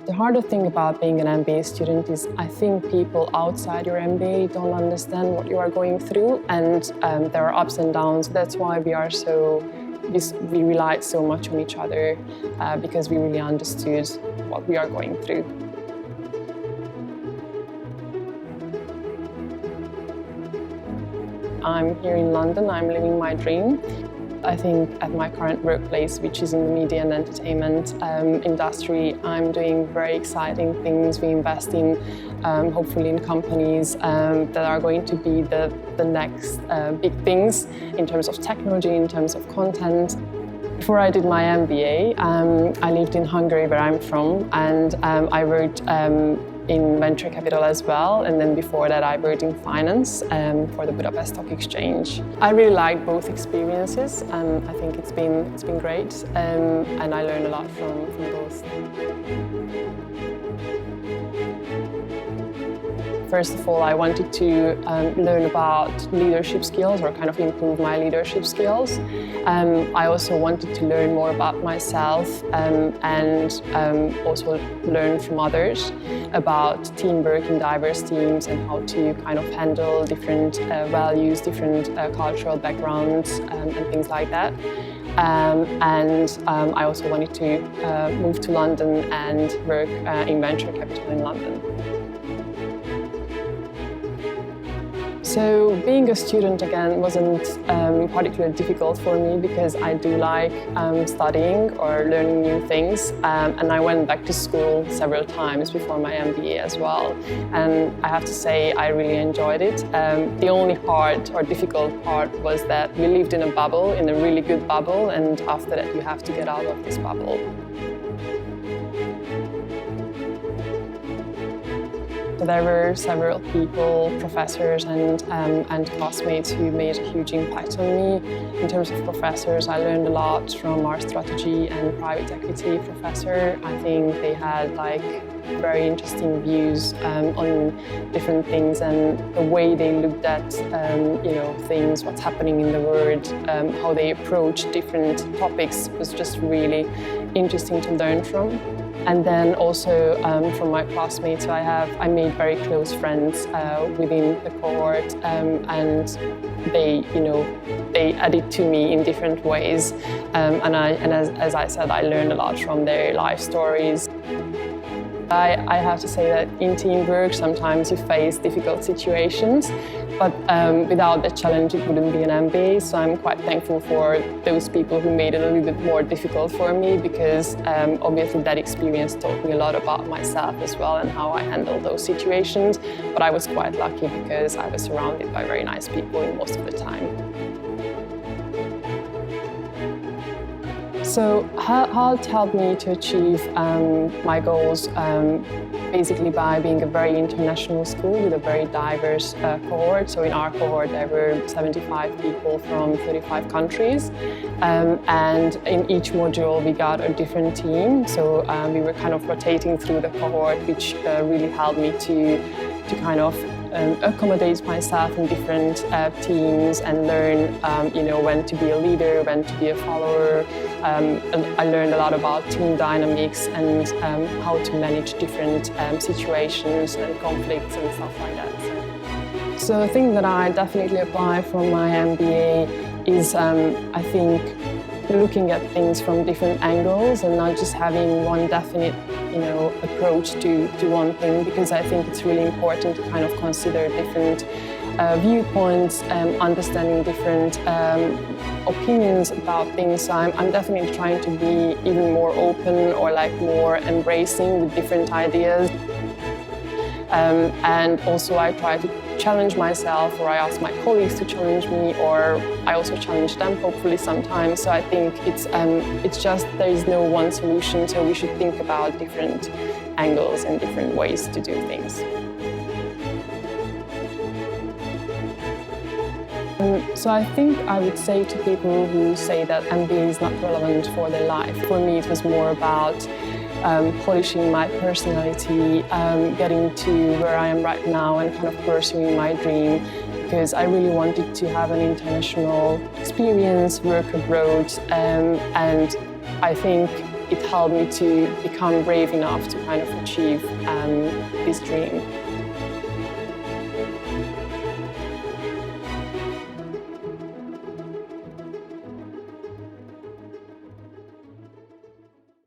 The harder thing about being an MBA student is I think people outside your MBA don't understand what you are going through, and there are ups and downs. That's why we relied so much on each other because we really understood what we are going through. I'm here in London, I'm living my dream. I think at my current workplace, which is in the media and entertainment industry, I'm doing very exciting things. We invest in, hopefully in companies that are going to be the next big things in terms of technology, in terms of content. Before I did my MBA, I lived in Hungary, where I'm from, and I worked in venture capital as well, and then before that I worked in finance for the Budapest Stock Exchange. I really liked both experiences, and I think it's been great, and I learned a lot from both. First of all, I wanted to learn about leadership skills, or kind of improve my leadership skills. I also wanted to learn more about myself and also learn from others about teamwork in diverse teams and how to kind of handle different values, different cultural backgrounds and things like that. I also wanted to move to London and work in venture capital in London. So being a student again wasn't particularly difficult for me because I do like studying or learning new things, and I went back to school several times before my MBA as well, and I have to say I really enjoyed it. The only hard or difficult part was that we lived in a bubble, in a really good bubble, and after that you have to get out of this bubble. So there were several people, professors and classmates who made a huge impact on me. In terms of professors, I learned a lot from our strategy and private equity professor. I think they had very interesting views on different things, and the way they looked at things, what's happening in the world, how they approach different topics was just really interesting to learn from. And then also from my classmates, I made very close friends within the cohort, and they added to me in different ways. As I said, I learned a lot from their life stories. I have to say that in teamwork, sometimes you face difficult situations, but without the challenge, it wouldn't be an MBA. So I'm quite thankful for those people who made it a little bit more difficult for me, because obviously that experience taught me a lot about myself as well and how I handle those situations. But I was quite lucky because I was surrounded by very nice people most of the time. So Hult helped me to achieve my goals basically by being a very international school with a very diverse cohort. So in our cohort there were 75 people from 35 countries, and in each module we got a different team. So we were kind of rotating through the cohort, which really helped me to kind of accommodate myself in different teams and learn when to be a leader, when to be a follower. I learned a lot about team dynamics and how to manage different situations and conflicts and stuff like that. So the thing that I definitely apply from my MBA is I think looking at things from different angles and not just having one definite approach to one thing, because I think it's really important to kind of consider different viewpoints and understanding different opinions about things. So I'm definitely trying to be even more open or more embracing with different ideas. And also I try to challenge myself, or I ask my colleagues to challenge me, or I also challenge them hopefully sometimes. So I think it's just there is no one solution, so we should think about different angles and different ways to do things. So I think I would say to people who say that MBA is not relevant for their life, for me it was more about polishing my personality, getting to where I am right now and kind of pursuing my dream, because I really wanted to have an international experience, work abroad, and I think it helped me to become brave enough to kind of achieve this dream.